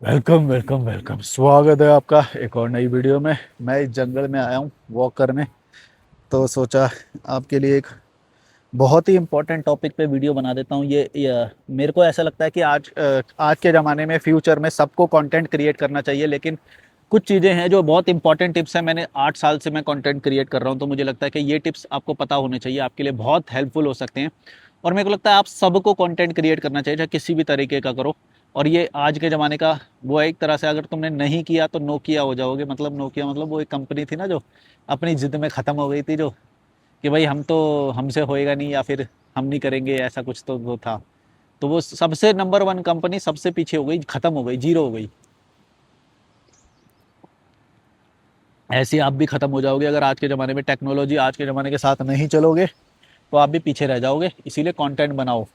Welcome welcome welcome, स्वागत है आपका एक और नई वीडियो में। मैं इस जंगल में आया हूँ वॉक करने, तो सोचा आपके लिए एक बहुत ही इम्पोर्टेंट टॉपिक पे वीडियो बना देता हूँ। मेरे को ऐसा लगता है कि आज के ज़माने में, फ्यूचर में सबको कंटेंट क्रिएट करना चाहिए, लेकिन कुछ चीज़ें हैं जो बहुत इंपॉर्टेंट टिप्स हैं। मैंने 8 साल से मैं कंटेंट क्रिएट कर रहा हूँ, तो मुझे लगता है कि ये टिप्स आपको पता होने चाहिए, आपके लिए बहुत हेल्पफुल हो सकते हैं। और मेरे को लगता है आप सबको कंटेंट क्रिएट करना चाहिए, चाहे किसी भी तरीके का करो। और ये आज के ज़माने का वो है, एक तरह से अगर तुमने नहीं किया तो नोकिया हो जाओगे। मतलब नोकिया मतलब वो एक कंपनी थी ना जो अपनी ज़िद में ख़त्म हो गई थी, जो कि भाई हम तो, हमसे होएगा नहीं, या फिर हम नहीं करेंगे, ऐसा कुछ तो वो था। तो वो सबसे नंबर वन कंपनी सबसे पीछे हो गई, ख़त्म हो गई, जीरो हो गई। ऐसे आप भी ख़त्म हो जाओगे अगर आज के ज़माने में टेक्नोलॉजी आज के ज़माने के साथ नहीं चलोगे, तो आप भी पीछे रह जाओगे। इसीलिए कंटेंट बनाओ।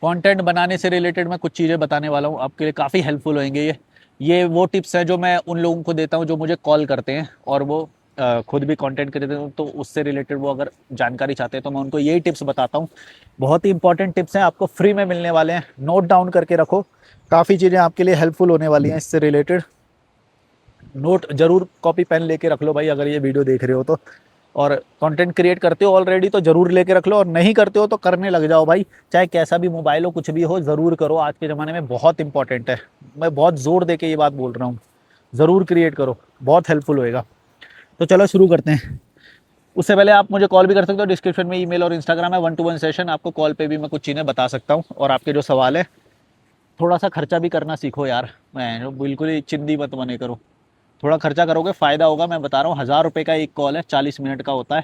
कंटेंट बनाने से रिलेटेड मैं कुछ चीज़ें बताने वाला हूँ, आपके लिए काफ़ी हेल्पफुल होंगे। ये वो टिप्स हैं जो मैं उन लोगों को देता हूँ जो मुझे कॉल करते हैं और वो खुद भी कंटेंट क्रिएटर हैं, तो उससे रिलेटेड वो अगर जानकारी चाहते हैं तो मैं उनको यही टिप्स बताता हूँ। बहुत ही इंपॉर्टेंट टिप्स हैं, आपको फ्री में मिलने वाले हैं। नोट डाउन करके रखो, काफ़ी चीज़ें आपके लिए हेल्पफुल होने वाली हैं इससे रिलेटेड। नोट जरूर, कॉपी पेन लेके रख लो भाई, अगर ये वीडियो देख रहे हो तो। और कंटेंट क्रिएट करते हो ऑलरेडी तो जरूर लेके रख लो, और नहीं करते हो तो करने लग जाओ भाई। चाहे कैसा भी मोबाइल हो, कुछ भी हो, जरूर करो। आज के ज़माने में बहुत इंपॉर्टेंट है, मैं बहुत जोर दे के ये बात बोल रहा हूँ। ज़रूर क्रिएट करो, बहुत हेल्पफुल होएगा। तो चलो शुरू करते हैं। उससे पहले आप मुझे कॉल भी कर सकते हो, डिस्क्रिप्शन में ईमेल और इंस्टाग्राम है, 1-to-1 सेशन। आपको कॉल पे भी मैं कुछ चीज़ें बता सकता हूँ। और आपके जो सवाल है, थोड़ा सा खर्चा भी करना सीखो यार। मैं बिल्कुल ही चिंदी मत बने करो। थोड़ा खर्चा करोगे फ़ायदा होगा, मैं बता रहा हूँ। 1000 रुपये का एक कॉल है, 40 मिनट का होता है।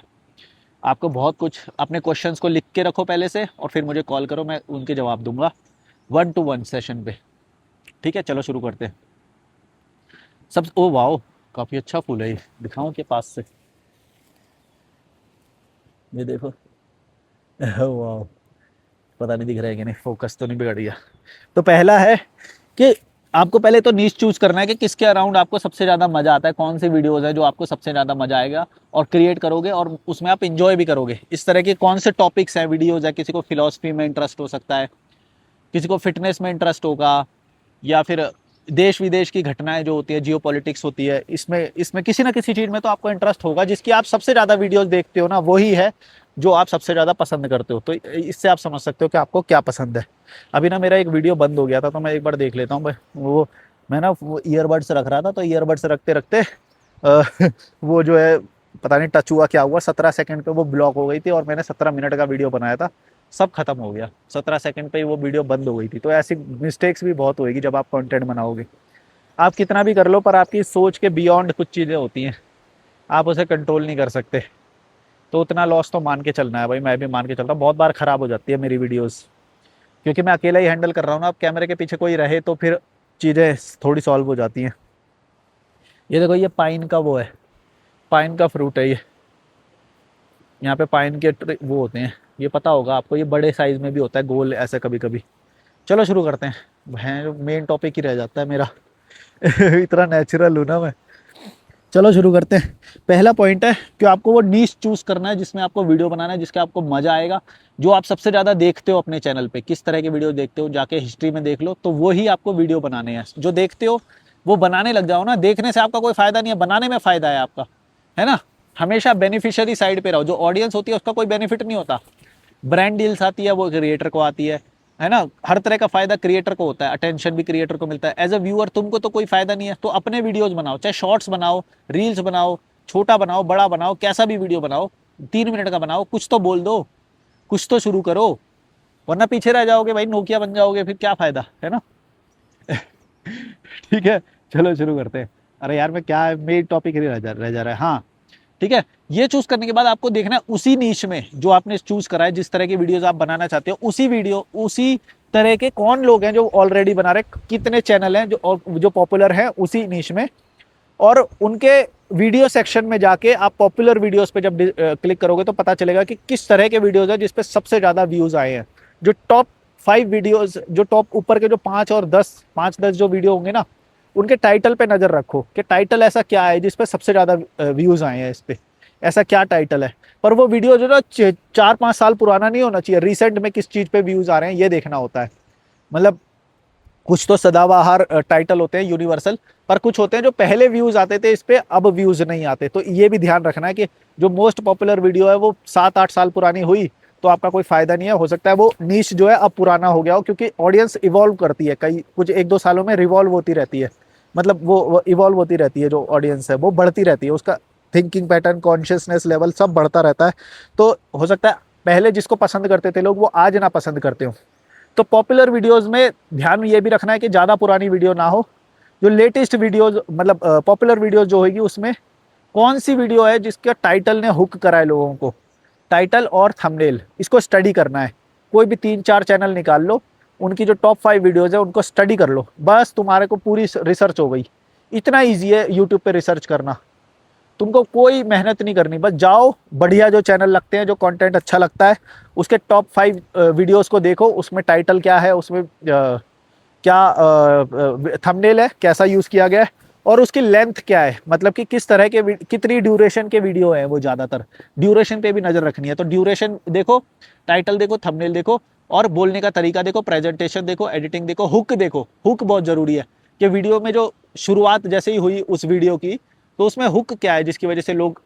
आपको बहुत कुछ, अपने क्वेश्चंस को लिख के रखो पहले से, और फिर मुझे कॉल करो, मैं उनके जवाब दूंगा 1-to-1 सेशन पे। ठीक है, चलो शुरू करते हैं। सब, ओ वाओ, काफ़ी अच्छा फूल है ये, दिखाऊं के पास से? ये देखो। वाओ, पता नहीं दिख रहा है कि नहीं, फोकस तो नहीं बिगड़ गया। तो पहला है कि आपको पहले तो नीश चूज करना है कि किसके अराउंड आपको सबसे ज़्यादा मज़ा आता है, कौन सी वीडियोज़ है जो आपको सबसे ज़्यादा मज़ा आएगा और क्रिएट करोगे, और उसमें आप इंजॉय भी करोगे। इस तरह के कौन से टॉपिक्स हैं, वीडियोज़ है। किसी को फिलॉसफी में इंटरेस्ट हो सकता है, किसी को फिटनेस में इंटरेस्ट होगा, या फिर देश विदेश की घटनाएं जो होती है, जियो पॉलिटिक्स होती है, इसमें इसमें किसी ना किसी चीज़ में तो आपको इंटरेस्ट होगा। जिसकी आप सबसे ज़्यादा वीडियोस देखते हो ना, वही है जो आप सबसे ज़्यादा पसंद करते हो। तो इससे आप समझ सकते हो कि आपको क्या पसंद है। अभी ना मेरा एक वीडियो बंद हो गया था, तो मैं एक बार देख लेता हूँ। वो मैं ना वो ईयरबड्स रख रहा था, तो ईयरबड्स रखते रखते वो जो है, पता नहीं टच हुआ क्या हुआ, 17 सेकंड पे वो ब्लॉक हो गई थी, और मैंने 17 मिनट का वीडियो बनाया था, सब खत्म हो गया। 17 सेकंड पे ही वो वीडियो बंद हो गई थी। तो ऐसी मिस्टेक्स भी बहुत होगी जब आप कंटेंट बनाओगे। आप कितना भी कर लो, पर आपकी सोच के बियॉन्ड कुछ चीज़ें होती हैं, आप उसे कंट्रोल नहीं कर सकते। तो उतना लॉस तो मान के चलना है भाई, मैं भी मान के चलता हूँ। बहुत बार खराब हो जाती है मेरी वीडियोस, क्योंकि मैं अकेला ही हैंडल कर रहा हूँ ना। अब कैमरे के पीछे कोई रहे तो फिर चीज़ें थोड़ी सॉल्व हो जाती हैं। ये देखो, ये पाइन का वो है, पाइन का फ्रूट है ये। यहाँ पे पाइन के वो होते हैं, ये पता होगा आपको, ये बड़े साइज में भी होता है, गोल ऐसे कभी कभी। चलो शुरू करते हैं। भैं, मेन टॉपिक ही रह जाता है मेरा। इतना नेचुरल हूं ना मैं। चलो शुरू करते हैं। पहला पॉइंट है कि आपको वो नीश चूज करना है जिसमें आपको वीडियो बनाना है, जिसके आपको मजा आएगा। जो आप सबसे ज्यादा देखते हो अपने चैनल पे, किस तरह के वीडियो देखते हो, जाके हिस्ट्री में देख लो, तो वही आपको वीडियो बनाने हैं। जो देखते हो वो बनाने लग जाओ ना। देखने से आपका कोई फायदा नहीं है, बनाने में फायदा है आपका, है ना। हमेशा बेनिफिशियरी साइड पे रहो। जो ऑडियंस होती है उसका कोई बेनिफिट नहीं होता। ब्रांड डील्स आती है वो क्रिएटर को आती है ना। हर तरह का फायदा क्रिएटर को होता है, अटेंशन भी क्रिएटर को मिलता है। एज अ व्यूअर तुमको तो कोई फायदा नहीं है। तो अपने वीडियोज बनाओ, चाहे शॉर्ट्स बनाओ, रील्स बनाओ, छोटा बनाओ, बड़ा बनाओ, कैसा भी वीडियो बनाओ, 3 मिनट का बनाओ, कुछ तो बोल दो, कुछ तो शुरू करो। वरना पीछे रह जाओगे भाई, नोकिया बन जाओगे, फिर क्या फायदा, है ना। ठीक है, चलो शुरू करते हैं। अरे यार, मैं क्या, मेन टॉपिक ही रह जा रहा है। हाँ, ठीक है। ये चूज करने के बाद आपको देखना है उसी नीश में जो आपने चूज करा है, जिस तरह की वीडियोस आप बनाना चाहते हो, उसी तरह के कौन लोग हैं जो ऑलरेडी बना रहे, कितने चैनल हैं जो पॉपुलर हैं उसी नीश में। और उनके वीडियो सेक्शन में जाके आप पॉपुलर वीडियोस पे जब क्लिक करोगे, तो पता चलेगा कि किस तरह के वीडियोस है जिसपे सबसे ज्यादा व्यूज आए हैं। जो टॉप 5 वीडियोस, जो टॉप ऊपर के जो 5 और 10 जो वीडियो होंगे ना, उनके टाइटल पे नजर रखो कि टाइटल ऐसा क्या है जिसपे सबसे ज्यादा व्यूज आए हैं। इस पे ऐसा क्या टाइटल है। पर वो वीडियो जो ना 4-5 साल पुराना नहीं होना चाहिए, रिसेंट में किस चीज पे व्यूज आ रहे हैं ये देखना होता है। मतलब कुछ तो सदाबहार टाइटल होते हैं यूनिवर्सल, पर कुछ होते हैं जो पहले व्यूज आते थे इस पे अब व्यूज नहीं आते। तो ये भी ध्यान रखना है कि जो मोस्ट पॉपुलर वीडियो है वो 7-8 साल पुरानी हुई तो आपका कोई फायदा नहीं है। हो सकता है वो नीश जो है अब पुराना हो गया हो, क्योंकि ऑडियंस इवॉल्व करती है, कई कुछ 1-2 सालों में रिवॉल्व होती रहती है, मतलब वो इवॉल्व होती रहती है, जो ऑडियंस है वो बढ़ती रहती है, उसका थिंकिंग पैटर्न, कॉन्शियसनेस लेवल सब बढ़ता रहता है। तो हो सकता है पहले जिसको पसंद करते थे लोग वो आज ना पसंद करते हो। तो पॉपुलर वीडियोस में ध्यान ये भी रखना है कि ज़्यादा पुरानी वीडियो ना हो, जो लेटेस्ट वीडियोज मतलब पॉपुलर वीडियोज जो होगी उसमें कौन सी वीडियो है जिसका टाइटल ने हुक करा है लोगों को, टाइटल और थंबनेल, इसको स्टडी करना है। कोई भी 3-4 चैनल निकाल लो, उनकी जो टॉप 5 वीडियोज है उनको स्टडी कर लो, बस तुम्हारे को पूरी रिसर्च हो गई। इतना ईजी है यूट्यूब पे रिसर्च करना, तुमको कोई मेहनत नहीं करनी, बस जाओ बढ़िया जो चैनल लगते हैं, जो कंटेंट अच्छा लगता है, उसके टॉप 5 वीडियोस को देखो, उसमें टाइटल क्या है, उसमें क्या थंबनेल है, कैसा यूज़ किया गया है, और उसकी लेंथ क्या है, मतलब कि किस तरह के कितनी ड्यूरेशन के वीडियो है। वो ज़्यादातर ड्यूरेशन पे भी नज़र रखनी है, तो ड्यूरेशन देखो, टाइटल देखो, थंबनेल देखो, और बोलने का तरीका देखो, प्रेजेंटेशन देखो, एडिटिंग देखो, हुक देखो। हुक बहुत ज़रूरी है कि वीडियो में जो शुरुआत जैसे ही हुई उस वीडियो की, तो उसमें हुक क्या है जिसकी वजह से लोग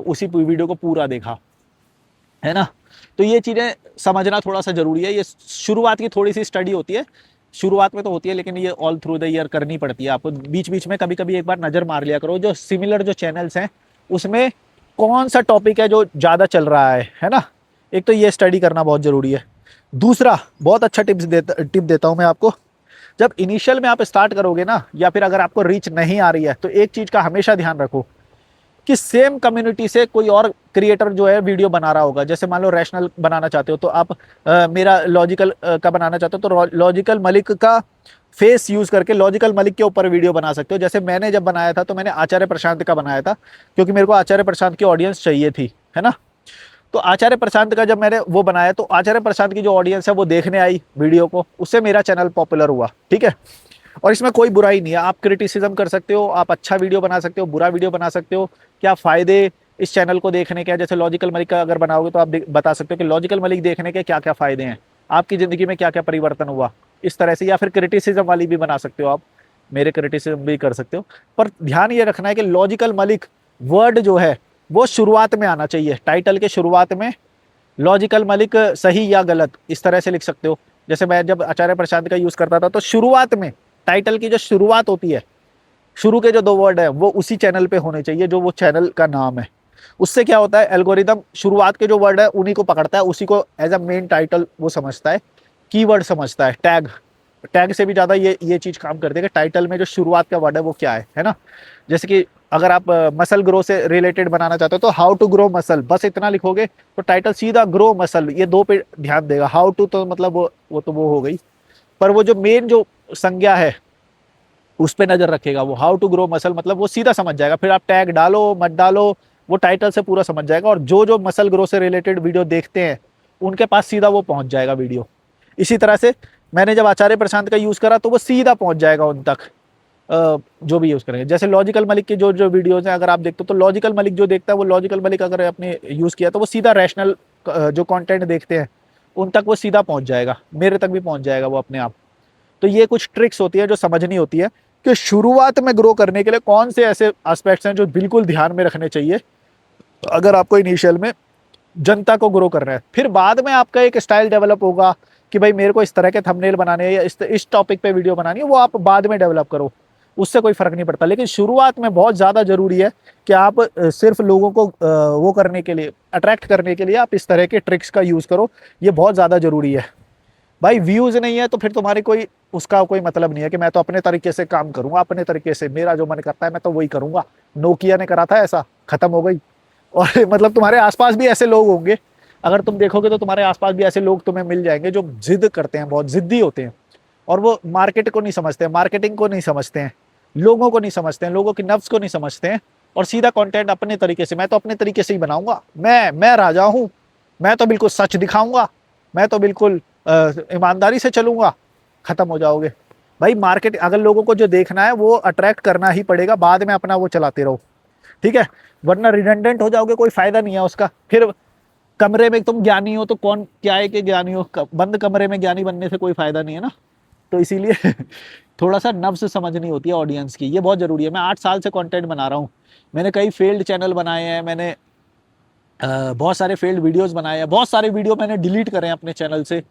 उसी वीडियो को पूरा देखा, है ना। तो ये चीज़ें समझना थोड़ा सा जरूरी है। ये शुरुआत की थोड़ी सी स्टडी होती है, शुरुआत में तो होती है, लेकिन ये ऑल थ्रू द ईयर करनी पड़ती है आपको। बीच बीच में कभी कभी एक बार नज़र मार लिया करो, जो सिमिलर जो चैनल्स हैं उसमें कौन सा टॉपिक है जो ज़्यादा चल रहा है ना। एक तो ये स्टडी करना बहुत ज़रूरी है। दूसरा बहुत अच्छा टिप देता हूँ मैं आपको। जब इनिशियल में आप स्टार्ट करोगे ना, या फिर अगर आपको रीच नहीं आ रही है, तो एक चीज़ का हमेशा ध्यान रखो कि सेम कम्युनिटी से कोई और क्रिएटर जो है वीडियो बना रहा होगा। जैसे मान लो रैशनल बनाना चाहते हो तो आप मेरा लॉजिकल का बनाना चाहते हो तो लॉजिकल मलिक का फेस यूज करके लॉजिकल मलिक के ऊपर वीडियो बना सकते हो। जैसे मैंने जब बनाया था तो मैंने आचार्य प्रशांत का बनाया था, क्योंकि मेरे को आचार्य प्रशांत की ऑडियंस चाहिए थी, है ना। तो आचार्य प्रशांत का जब मैंने वो बनाया तो आचार्य प्रशांत की जो ऑडियंस है वो देखने आई वीडियो को, उससे मेरा चैनल पॉपुलर हुआ, ठीक है। और इसमें कोई बुराई नहीं है, आप क्रिटिसिज्म कर सकते हो, आप अच्छा वीडियो बना सकते हो, बुरा वीडियो बना सकते हो। क्या फ़ायदे इस चैनल को देखने के, जैसे लॉजिकल मलिक का अगर बनाओगे तो आप बता सकते हो कि लॉजिकल मलिक देखने के क्या क्या फ़ायदे हैं, आपकी ज़िंदगी में क्या क्या परिवर्तन हुआ, इस तरह से। या फिर क्रिटिसिज्म वाली भी बना सकते हो आप, मेरे क्रिटिसिज्म भी कर सकते हो। पर ध्यान ये रखना है कि लॉजिकल मलिक वर्ड जो है वो शुरुआत में आना चाहिए, टाइटल के शुरुआत में लॉजिकल मलिक सही या गलत इस तरह से लिख सकते हो। जैसे मैं जब आचार्य प्रशांत का यूज़ करता था तो शुरुआत में टाइटल की जो शुरुआत होती है, शुरू के जो 2 वर्ड है वो उसी चैनल पे होने चाहिए जो वो चैनल का नाम है। उससे क्या होता है, एल्गोरिदम शुरुआत के जो वर्ड है उन्हीं को पकड़ता है, उसी को एज अ मेन टाइटल वो समझता है, कीवर्ड समझता है। टैग टैग से भी ज़्यादा ये चीज़ काम करती है कि टाइटल में जो शुरुआत का वर्ड है वो क्या है ना। जैसे कि अगर आप मसल ग्रो से रिलेटेड बनाना चाहते हो तो हाउ टू ग्रो मसल, बस इतना लिखोगे तो टाइटल सीधा ग्रो मसल, ये 2 पे ध्यान देगा। हाउ टू तो मतलब वो तो वो हो गई, पर वो जो मेन जो संज्ञा है उस पर नजर रखेगा। वो हाउ टू ग्रो मसल मतलब वो सीधा समझ जाएगा, फिर आप टैग डालो मत डालो वो टाइटल से पूरा समझ जाएगा। और जो जो मसल ग्रो से रिलेटेड वीडियो देखते हैं उनके पास सीधा वो पहुंच जाएगा वीडियो। इसी तरह से मैंने जब आचार्य प्रशांत का यूज़ करा तो वो सीधा पहुंच जाएगा उन तक, जो भी यूज़ करेंगे। जैसे लॉजिकल मलिक के जो जो वीडियोज़ हैं अगर आप देखते हो तो लॉजिकल मलिक जो देखता है वो लॉजिकल मलिक अगर आपने यूज़ किया तो वो सीधा रैशनल जो कंटेंट देखते हैं उन तक वो सीधा पहुंच जाएगा, मेरे तक भी पहुंच जाएगा वो अपने आप। तो ये कुछ ट्रिक्स होती है जो समझनी होती है कि शुरुआत में ग्रो करने के लिए कौन से ऐसे एस्पेक्ट्स हैं जो बिल्कुल ध्यान में रखने चाहिए अगर आपको इनिशियल में जनता को ग्रो करना है। फिर बाद में आपका एक स्टाइल डेवलप होगा कि भाई मेरे को इस तरह के थंबनेल बनाने हैं या इस टॉपिक पे वीडियो बनानी है, वो आप बाद में डेवलप करो, उससे कोई फर्क नहीं पड़ता। लेकिन शुरुआत में बहुत ज़्यादा ज़रूरी है कि आप सिर्फ लोगों को वो करने के लिए, अट्रैक्ट करने के लिए आप इस तरह के ट्रिक्स का यूज़ करो, ये बहुत ज़्यादा ज़रूरी है। भाई व्यूज़ नहीं है तो फिर तुम्हारी कोई उसका कोई मतलब नहीं है कि मैं तो अपने तरीके से काम करूंगा, अपने तरीके से मेरा जो मन करता है मैं तो वही करूंगा। नोकिया ने करा था ऐसा, खत्म हो गई। और मतलब तुम्हारे आसपास भी ऐसे लोग होंगे, अगर तुम देखोगे तो तुम्हारे आसपास भी ऐसे लोग तुम्हें मिल जाएंगे जो जिद करते हैं, बहुत जिद्दी होते हैं, और वो मार्केट को नहीं समझते हैं, मार्केटिंग को नहीं समझते हैं, लोगों को नहीं समझते हैं, लोगों की नफ्स को नहीं समझते हैं, और सीधा कंटेंट अपने तरीके से, मैं तो अपने तरीके से ही बनाऊंगा, मैं राजा हूँ, मैं तो बिल्कुल सच दिखाऊंगा, मैं तो बिल्कुल ईमानदारी से चलूंगा। खत्म हो जाओगे भाई। मार्केट अगर लोगों को जो देखना है वो अट्रैक्ट करना ही पड़ेगा, बाद में अपना वो चलाते रहो, ठीक है। वरना रिडंडेंट हो जाओगे, कोई फायदा नहीं है उसका। फिर कमरे में तुम ज्ञानी हो तो कौन क्या है कि ज्ञानी हो, बंद कमरे में ज्ञानी बनने से कोई फायदा नहीं है ना। तो इसीलिए थोड़ा सा नब्ज समझनी होती है ऑडियंस की, ये बहुत ज़रूरी है। मैं 8 साल से कंटेंट बना रहा हूँ, मैंने कई फेल्ड चैनल बनाए हैं, मैंने बहुत सारे फेल्ड वीडियोस बनाए हैं, बहुत सारे वीडियो मैंने डिलीट करे हैं अपने चैनल से।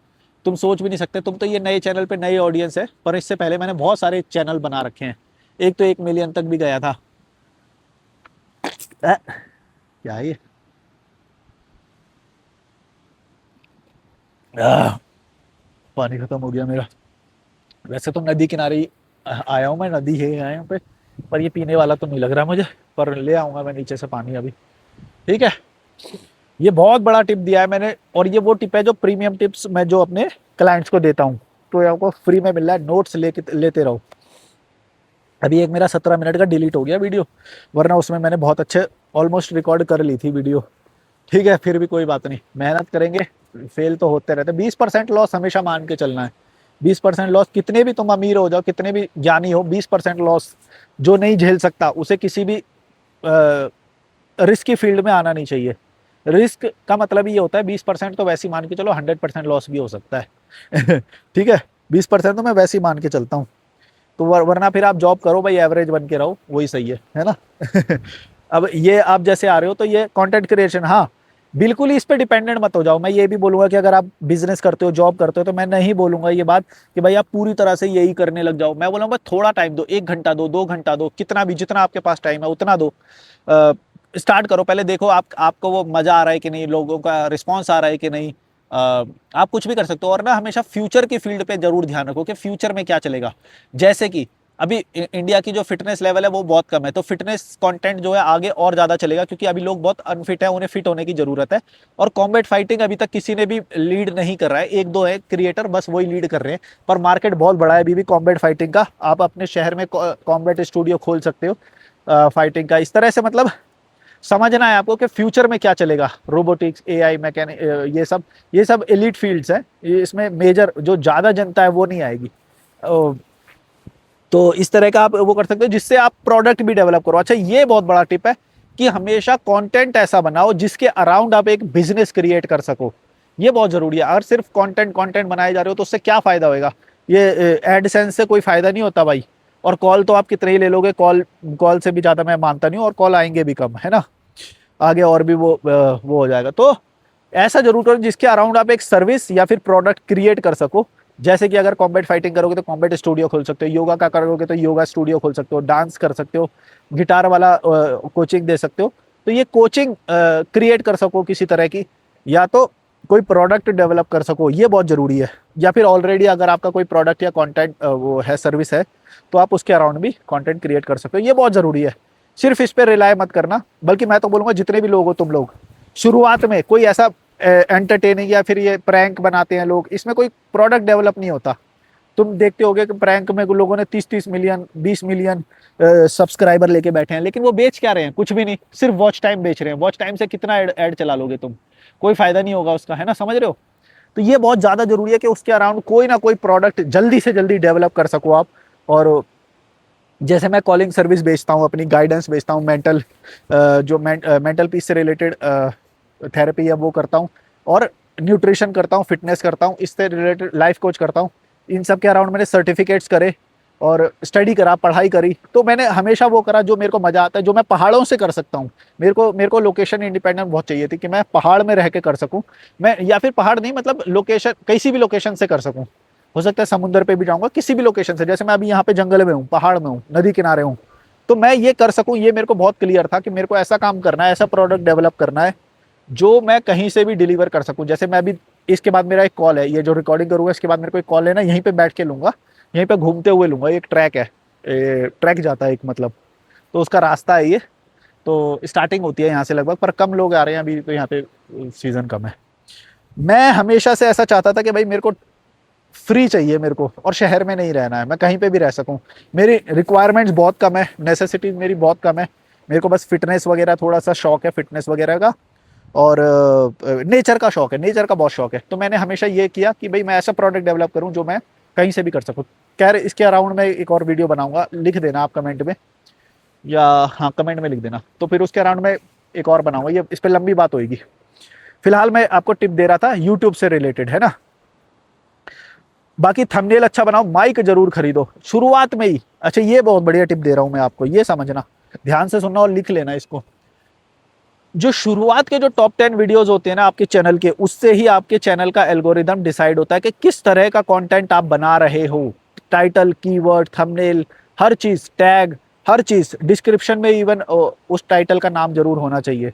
तुम सोच भी नहीं सकते, तुम तो ये नए चैनल पे नई ऑडियंस है, पर इससे पहले मैंने बहुत सारे चैनल बना रखे हैं। एक तो 1 मिलियन तक भी गया था। क्या है ये? आह, पानी खत्म हो गया मेरा। वैसे तो नदी किनारे ही आया हूँ मैं, नदी है यहाँ पे, पर ये पीने वाला तो नहीं लग रहा मुझे, पर ले आऊंगा मैं नीचे से पानी अभी। ठीक है, ये बहुत बड़ा टिप दिया है मैंने, और ये वो टिप है जो प्रीमियम टिप्स मैं जो अपने क्लाइंट्स को देता हूँ, तो ये आपको फ्री में मिल रहा है, नोट्स लेके लेते रहो। अभी एक मेरा 17 मिनट का डिलीट हो गया वीडियो, वरना उसमें मैंने बहुत अच्छे ऑलमोस्ट रिकॉर्ड कर ली थी वीडियो। ठीक है, फिर भी कोई बात नहीं, मेहनत करेंगे, फेल तो होते रहते। 20% लॉस हमेशा मान के चलना है। 20% लॉस, कितने भी तुम अमीर हो जाओ, कितने भी ज्ञानी हो, 20% लॉस जो नहीं झेल सकता उसे किसी भी रिस्क की फील्ड में आना नहीं चाहिए। रिस्क का मतलब ये होता है 20% तो वैसे ही मान के चलो, 100% लॉस भी हो सकता है। ठीक है, 20% तो मैं वैसे ही मान के चलता हूँ। तो वरना फिर आप जॉब करो भाई, एवरेज बन के रहो, वही सही है ना। अब ये आप जैसे आ रहे हो तो ये कंटेंट क्रिएशन, हाँ बिल्कुल ही इस पे डिपेंडेंट मत हो जाओ। मैं ये भी बोलूंगा कि अगर आप बिजनेस करते हो, जॉब करते हो, तो मैं नहीं बोलूंगा ये बात कि भाई आप पूरी तरह से यही करने लग जाओ। मैं बोलूंगा थोड़ा टाइम दो, 1 घंटा दो, 2 घंटा दो, कितना भी, जितना आपके पास टाइम है उतना दो। स्टार्ट करो, पहले देखो आपको वो मजा आ रहा है कि नहीं, लोगों का रिस्पॉन्स आ रहा है कि नहीं। आप कुछ भी कर सकते हो, और ना हमेशा फ्यूचर की फील्ड पे जरूर ध्यान रखो कि फ्यूचर में क्या चलेगा। जैसे कि अभी इंडिया की जो फिटनेस लेवल है वो बहुत कम है, तो फिटनेस कंटेंट जो है आगे और ज़्यादा चलेगा, क्योंकि अभी लोग बहुत अनफिट है, उन्हें फिट होने की ज़रूरत है। और कॉम्बैट फाइटिंग अभी तक किसी ने भी लीड नहीं कर रहा है, एक दो है क्रिएटर बस वही लीड कर रहे हैं, पर मार्केट बहुत बड़ा है अभी भी कॉम्बैट फाइटिंग का। आप अपने शहर में कॉम्बैट स्टूडियो खोल सकते हो फाइटिंग का। इस तरह से मतलब समझना है आपको कि फ्यूचर में क्या चलेगा, रोबोटिक्स, एआई, मैकेनिक, ये सब एलिट फील्ड्स हैं। इसमें मेजर जो ज़्यादा जनता है वो नहीं आएगी। तो इस तरह का आप वो कर सकते हो जिससे आप प्रोडक्ट भी डेवलप करो। अच्छा, ये बहुत बड़ा टिप है कि हमेशा कंटेंट ऐसा बनाओ जिसके अराउंड आप एक बिजनेस क्रिएट कर सको। ये बहुत जरूरी है। अगर सिर्फ कंटेंट कंटेंट बनाए जा रहे हो तो उससे क्या फायदा होएगा? ये एडसेंस से कोई फायदा नहीं होता भाई। और कॉल तो आप कितने ही ले लोगे, कॉल कॉल से भी ज्यादा मैं मानता नहीं हूँ, और कॉल आएंगे भी कम, है ना। आगे और भी वो हो जाएगा। तो ऐसा जरूर करो जिसके अराउंड आप एक सर्विस या फिर प्रोडक्ट क्रिएट कर सको। जैसे कि अगर कॉम्बैट फाइटिंग करोगे तो कॉम्बैट स्टूडियो खोल सकते हो, योगा का करोगे तो योगा स्टूडियो खोल सकते हो, डांस कर सकते हो, गिटार वाला कोचिंग दे सकते हो। तो ये कोचिंग क्रिएट कर सको किसी तरह की, या तो कोई प्रोडक्ट डेवलप कर सको, ये बहुत ज़रूरी है। या फिर ऑलरेडी अगर आपका कोई प्रोडक्ट या कंटेंट वो है, सर्विस है, तो आप उसके अराउंड भी कंटेंट क्रिएट कर सकते हो। ये बहुत ज़रूरी है। सिर्फ इस पर रिलाय मत करना, बल्कि मैं तो बोलूँगा जितने भी लोग हो तुम लोग, शुरुआत में कोई ऐसा एंटरटेनिंग या फिर ये प्रैंक बनाते हैं लोग, इसमें कोई प्रोडक्ट डेवलप नहीं होता। तुम देखते होगे कि प्रैंक में लोगों ने 30-30 मिलियन, 20 मिलियन सब्सक्राइबर लेके बैठे हैं, लेकिन वो बेच क्या रहे हैं? कुछ भी नहीं, सिर्फ वॉच टाइम बेच रहे हैं। वॉच टाइम से कितना ऐड चला लोगे तुम? कोई फायदा नहीं होगा उसका, है ना, समझ रहे हो। तो ये बहुत ज्यादा जरूरी है कि उसके अराउंड कोई ना कोई प्रोडक्ट जल्दी से जल्दी डेवलप कर सको आप। और जैसे मैं कॉलिंग सर्विस बेचता हूँ, अपनी गाइडेंस बेचता हूँ, मेंटल जो मेंटल पीस से रिलेटेड थेरेपी है वो करता हूँ, और न्यूट्रिशन करता हूँ, फिटनेस करता हूँ, इससे रिलेटेड लाइफ कोच करता हूँ। इन सब के अराउंड मैंने सर्टिफिकेट्स करे और स्टडी करा, पढ़ाई करी। तो मैंने हमेशा वो करा जो मेरे को मजा आता है, जो मैं पहाड़ों से कर सकता हूँ। मेरे को लोकेशन इंडिपेंडेंट बहुत चाहिए थी कि मैं पहाड़ में रह के कर सकूँ। मैं, या फिर पहाड़ नहीं, मतलब लोकेशन, किसी भी लोकेशन से कर सकूँ। हो सकता है समुद्र पे भी जाऊंगा, किसी भी लोकेशन से। जैसे मैं अभी यहाँ पे जंगल में हूँ, पहाड़ में हूँ, नदी किनारे हूँ, तो मैं ये कर सकूँ। ये मेरे को बहुत क्लियर था कि मेरे को ऐसा काम करना है, ऐसा प्रोडक्ट डेवलप करना है जो मैं कहीं से भी डिलीवर कर सकूं। जैसे मैं अभी, इसके बाद मेरा एक कॉल है, ये जो रिकॉर्डिंग करूंगा इसके बाद मेरे को एक कॉल है ना, यहीं पे बैठ के लूंगा, यहीं पे घूमते हुए लूंगा। एक ट्रैक है, ट्रैक जाता है एक, मतलब, तो उसका रास्ता है ये। तो स्टार्टिंग होती है यहाँ से लगभग, पर कम लोग आ रहे हैं अभी, तो यहाँ पे सीजन कम है। मैं हमेशा से ऐसा चाहता था कि भाई मेरे को फ्री चाहिए मेरे को, और शहर में नहीं रहना है, मैं कहीं पे भी रह सकूं। मेरी रिक्वायरमेंट्स बहुत कम है, नेसेसिटीज मेरी बहुत कम है। मेरे को बस फिटनेस वगैरह थोड़ा सा शौक है, फिटनेस वगैरह का, और नेचर का शौक है, नेचर का बहुत शौक है। तो मैंने हमेशा ये किया कि भाई मैं ऐसा प्रोडक्ट डेवलप करूं जो मैं कहीं से भी कर सकूं। खैर, इसके अराउंड में एक और वीडियो बनाऊंगा, लिख देना आप कमेंट में, या हाँ कमेंट में लिख देना, तो फिर उसके अराउंड में एक और बनाऊंगा। ये इस पर लंबी बात होगी। फिलहाल मैं आपको टिप दे रहा था यूट्यूब से रिलेटेड, है ना। बाकी थंबनेल अच्छा बनाओ, माइक जरूर खरीदो शुरुआत में ही। अच्छा ये बहुत बढ़िया टिप दे रहा हूं मैं आपको, ये समझना, ध्यान से सुनना और लिख लेना इसको। जो शुरुआत के जो टॉप 10 वीडियोस होते हैं ना आपके चैनल के, उससे ही आपके चैनल का एल्गोरिदम डिसाइड होता है कि किस तरह का कंटेंट आप बना रहे हो। टाइटल, कीवर्ड, थंबनेल, हर चीज, टैग, हर चीज, डिस्क्रिप्शन में इवन उस टाइटल का नाम जरूर होना चाहिए।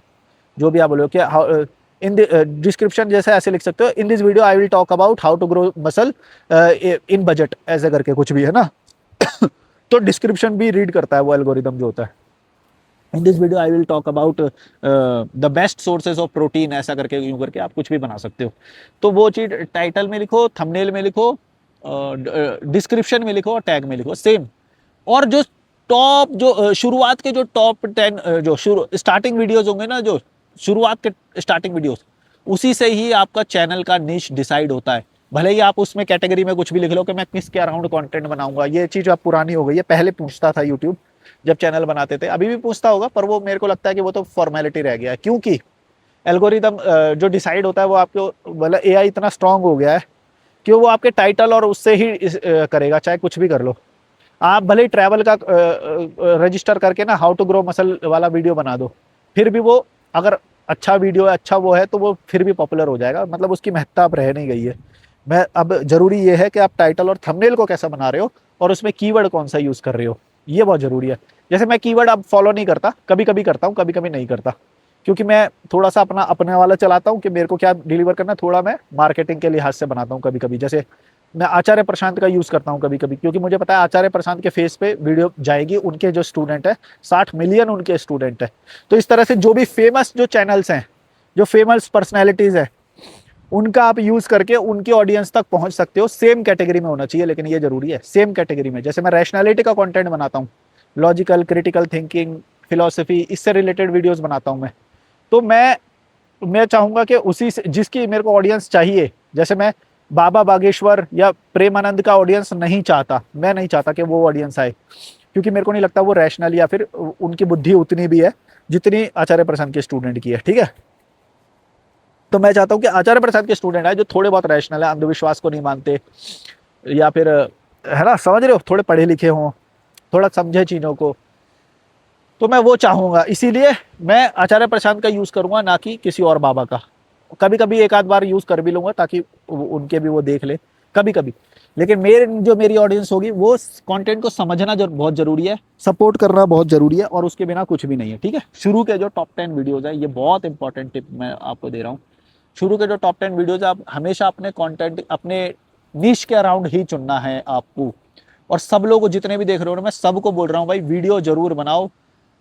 जो भी आप बोलो कि इन डिस्क्रिप्शन जैसे ऐसे लिख सकते हो, in this video I will talk about how to grow muscle in budget, ऐसे करके कुछ भी है ना। तो डिस्क्रिप्शन भी रीड करता है वो एल्गोरिदम जो होता है। इन this video I will talk about the best sources of protein, ऐसा करके यूं करके आप कुछ भी बना सकते हो। तो वो चीज टाइटल में लिखो, थंबनेल में लिखो, डिस्क्रिप्शन में लिखो और टैग में लिखो सेम। और जो टॉप जो शुरुआत के जो टॉप 10 जो शुरू स्टार्टिंग वीडियोस होंगे ना, जो शुरुआत के स्टार्टिंग वीडियोस, उसी से ही आपका चैनल का निश डिसाइड होता है। भले ही आप उसमें कैटेगरी में कुछ भी लिख लो कि मैं किसके अराउंड कंटेंट बनाऊंगा, ये चीज अब पुरानी हो गई है। पहले पूछता था यूट्यूब जब चैनल बनाते थे, अभी भी पूछता होगा, पर वो मेरे को लगता है कि वो तो फॉर्मेलिटी रह गया है, क्योंकि एल्गोरिदम जो डिसाइड होता है वो आपको, मतलब एआई इतना स्ट्रांग हो गया है कि वो आपके टाइटल और उससे ही करेगा, चाहे कुछ भी कर लो। आप भले ही ट्रैवल का रजिस्टर करके ना हाउ टू ग्रो मसल वाला वीडियो बना दो, फिर भी वो अगर अच्छा वीडियो है, अच्छा वो है, तो वो फिर भी पॉपुलर हो जाएगा, मतलब उसकी महत्ता अब रह नहीं गई है। मैं अब जरूरी ये है कि आप टाइटल और थंबनेल को कैसा बना रहे हो और उसमें कीवर्ड कौन सा यूज कर रहे हो, ये बहुत जरूरी है। जैसे मैं कीवर्ड अब फॉलो नहीं करता, कभी कभी करता हूँ, कभी कभी नहीं करता, क्योंकि मैं थोड़ा सा अपना अपने वाला चलाता हूँ कि मेरे को क्या डिलीवर करना है, थोड़ा मैं मार्केटिंग के लिहाज से बनाता हूँ कभी कभी। जैसे मैं आचार्य प्रशांत का यूज करता हूँ कभी कभी, क्योंकि मुझे पता है आचार्य प्रशांत के फेस पे वीडियो जाएगी, उनके जो स्टूडेंट है 60 मिलियन उनके स्टूडेंट है। तो इस तरह से जो भी फेमस जो चैनल्स हैं, जो फेमस पर्सनैलिटीज है, उनका आप यूज करके उनकी ऑडियंस तक पहुंच सकते हो। सेम कैटेगरी में होना चाहिए, लेकिन ये जरूरी है सेम कैटेगरी में। जैसे मैं रैशनैलिटी का कंटेंट बनाता हूँ, लॉजिकल, क्रिटिकल थिंकिंग, फिलोसफी, इससे रिलेटेड वीडियोस बनाता हूँ मैं, तो मैं चाहूंगा कि उसी से जिसकी मेरे को ऑडियंस चाहिए, जैसे मैं बाबा बागेश्वर या प्रेमानंद का ऑडियंस नहीं चाहता, मैं नहीं चाहता कि वो ऑडियंस आए, क्योंकि मेरे को नहीं लगता वो रैशनल या फिर उनकी बुद्धि उतनी भी है जितनी आचार्य प्रसाद के स्टूडेंट की है, ठीक है। तो मैं चाहता हूँ कि आचार्य प्रसाद के स्टूडेंट है जो थोड़े बहुत रैशनल है, अंधविश्वास को नहीं मानते, या फिर है ना, समझ रहे हो, थोड़े पढ़े लिखे हों, थोड़ा समझे चीज़ों को, तो मैं वो चाहूंगा। इसीलिए मैं आचार्य प्रशांत का यूज करूंगा, ना कि किसी और बाबा का। कभी कभी एक आध बार यूज कर भी लूंगा ताकि उनके भी वो देख ले कभी कभी। लेकिन मेरी ऑडियंस होगी वो कंटेंट को समझना बहुत जरूरी है, सपोर्ट करना बहुत जरूरी है, और उसके बिना कुछ भी नहीं है, ठीक है। शुरू के जो टॉप 10 वीडियोज है, ये बहुत इंपॉर्टेंट टिप मैं आपको दे रहा हूँ। शुरू के जो टॉप 10 वीडियोज, आप हमेशा अपने कंटेंट अपने निश के अराउंड ही चुनना है आपको। और सब लोग जितने भी देख रहे हो, मैं सबको बोल रहा हूँ भाई, वीडियो जरूर बनाओ।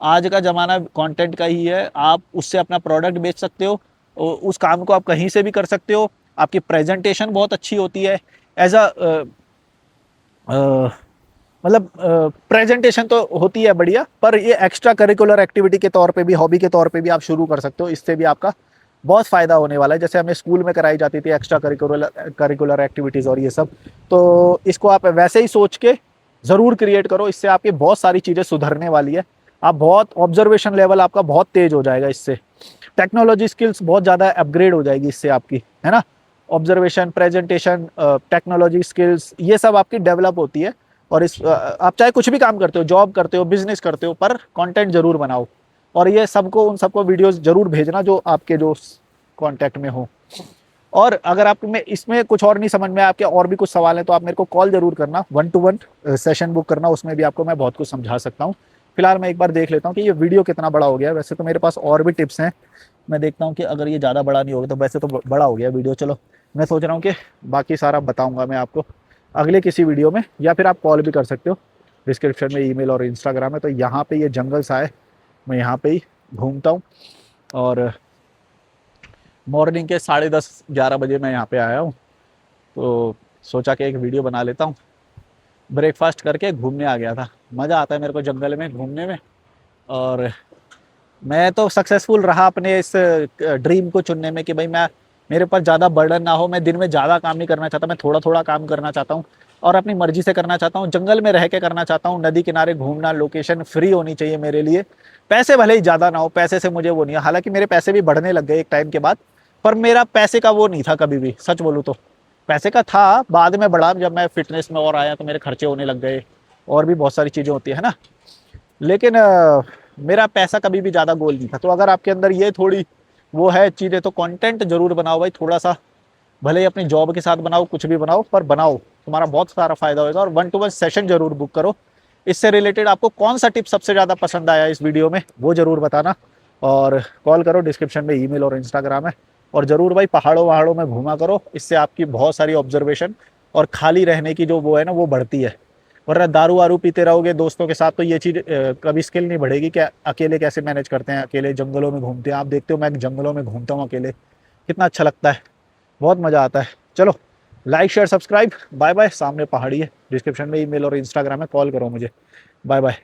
आज का जमाना कंटेंट का ही है, आप उससे अपना प्रोडक्ट बेच सकते हो, उस काम को आप कहीं से भी कर सकते हो। आपकी प्रेजेंटेशन बहुत अच्छी होती है, एज अ मतलब प्रेजेंटेशन तो होती है बढ़िया, पर ये एक्स्ट्रा करिकुलर एक्टिविटी के तौर पे भी, हॉबी के तौर पे भी आप शुरू कर सकते हो। इससे भी आपका बहुत फायदा होने वाला है। जैसे हमें स्कूल में कराई जाती थी एक्स्ट्रा करिकुलर एक्टिविटीज और ये सब, तो इसको आप वैसे ही सोच के जरूर क्रिएट करो। इससे आपकी बहुत सारी चीजें सुधरने वाली है। आप बहुत ऑब्जर्वेशन लेवल आपका बहुत तेज हो जाएगा इससे। टेक्नोलॉजी स्किल्स बहुत ज़्यादा अपग्रेड हो जाएगी इससे आपकी, है ना। ऑब्जर्वेशन, प्रेजेंटेशन, टेक्नोलॉजी स्किल्स, ये सब आपकी डेवलप होती है। और आप चाहे कुछ भी काम करते हो, जॉब करते हो, बिजनेस करते हो, पर कंटेंट जरूर बनाओ। और ये सबको, उन सबको वीडियोस जरूर भेजना जो आपके जो कांटेक्ट में हो। और अगर आप में इसमें कुछ और नहीं समझ में, आपके और भी कुछ सवाल हैं, तो आप मेरे को कॉल जरूर करना, 1-to-1 सेशन बुक करना, उसमें भी आपको मैं बहुत कुछ समझा सकता हूँ। फिलहाल मैं एक बार देख लेता हूँ कि ये वीडियो कितना बड़ा हो गया है। वैसे तो मेरे पास और भी टिप्स हैं, मैं देखता हूँ कि अगर ये ज़्यादा बड़ा नहीं होगा तो। वैसे तो बड़ा हो गया वीडियो, चलो मैं सोच रहा हूँ कि बाकी सारा बताऊँगा मैं आपको अगले किसी वीडियो में, या फिर आप कॉल भी कर सकते हो। डिस्क्रिप्शन में ईमेल और इंस्टाग्राम है। तो यहाँ पे ये जंगल सा है, मैं यहाँ पे ही घूमता हूँ, और मॉर्निंग के 10:30-11 बजे मैं यहाँ पे आया हूँ। तो सोचा कि एक वीडियो बना लेता हूँ। ब्रेकफास्ट करके घूमने आ गया था। मज़ा आता है मेरे को जंगल में घूमने में। और मैं तो सक्सेसफुल रहा अपने इस ड्रीम को चुनने में कि भाई मैं, मेरे ऊपर ज़्यादा बर्डन ना हो, मैं दिन में ज़्यादा काम नहीं करना चाहता, मैं थोड़ा थोड़ा काम करना चाहता हूँ, और अपनी मर्जी से करना चाहता हूँ। जंगल में रह के करना चाहता हूँ, नदी किनारे घूमना, लोकेशन फ्री होनी चाहिए मेरे लिए। पैसे भले ही ज़्यादा ना हो, पैसे से मुझे वो नहीं है। हालांकि मेरे पैसे भी बढ़ने लग गए एक टाइम के बाद, पर मेरा पैसे का वो नहीं था कभी भी, सच बोलूँ तो। पैसे का था, बाद में बढ़ा जब मैं फिटनेस में और आया तो मेरे खर्चे होने लग गए, और भी बहुत सारी चीज़ें होती है ना। लेकिन मेरा पैसा कभी भी ज़्यादा गोल नहीं था। तो अगर आपके अंदर ये थोड़ी वो है चीज़ें, तो कंटेंट जरूर बनाओ भाई, थोड़ा सा, भले ही अपनी जॉब के साथ बनाओ, कुछ भी बनाओ, पर बनाओ, तुम्हारा बहुत सारा फायदा होगा। और 1-to-1 सेशन जरूर बुक करो। इससे रिलेटेड आपको कौन सा टिप सबसे ज़्यादा पसंद आया इस वीडियो में, वो जरूर बताना। और कॉल करो, डिस्क्रिप्शन में ईमेल और इंस्टाग्राम है। और ज़रूर भाई पहाड़ों वहाड़ों में घूमा करो, इससे आपकी बहुत सारी ऑब्जर्वेशन और खाली रहने की जो वो है ना, वो बढ़ती है। वरना दारू वारू पीते रहोगे दोस्तों के साथ तो ये चीज़ कभी स्किल नहीं बढ़ेगी कि अकेले कैसे मैनेज करते हैं, अकेले जंगलों में घूमते हैं। आप देखते हो मैं जंगलों में घूमता हूँ अकेले, कितना अच्छा लगता है, बहुत मज़ा आता है। चलो, like share subscribe, bye bye. सामने पहाड़ी है, डिस्क्रिप्शन में ईमेल और इंस्टाग्राम है, कॉल करो मुझे। Bye bye.